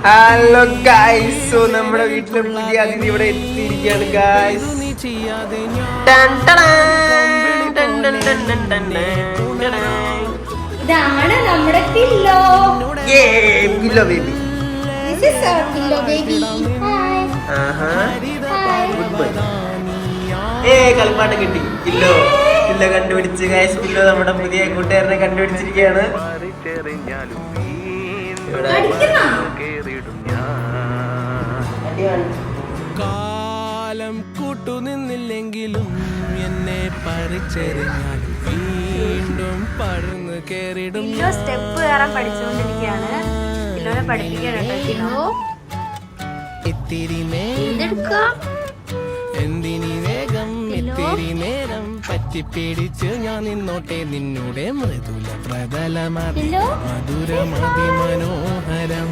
Hello guys, so നമ്മുടെ വീട്ടിലെ പുതിയ അതിഥി ഇവിടെ എത്തിയിരിക്കുകയാണ് ഗായ്സ്. ഇതാണ് നമ്മുടെ pillow. Pillow baby. This is our pillow baby. കളിപ്പാട്ടം കിട്ടി. പില്ലോ പില്ലോ കണ്ടുപിടിച്ച് ഗായ്സ്. പില്ലോ നമ്മുടെ പുതിയ കൂട്ടുകാരനെ കണ്ടുപിടിച്ചിരിക്കുകയാണ്. കാലം കൂട്ടുനിന്നില്ലെങ്കിലും എന്നെ പറിച്ചെറിഞ്ഞാലും വീണ്ടും പടർന്നു കേറിടും. സ്റ്റെപ്പ് കയറാൻ പഠിച്ചുകൊണ്ടിരിക്കുകയാണ്. പില്ലോനെ പഠിപ്പിക്കാനോ ഇത്തിരി എന്തിനി വേഗം ഇത്തിരി നേരം പറ്റിപ്പിടിച്ച് ഞാൻ നിന്നോട്ടെ നിന്നോടെ മൃദുല പ്രതലമതി മധുരമതി മനോഹരം.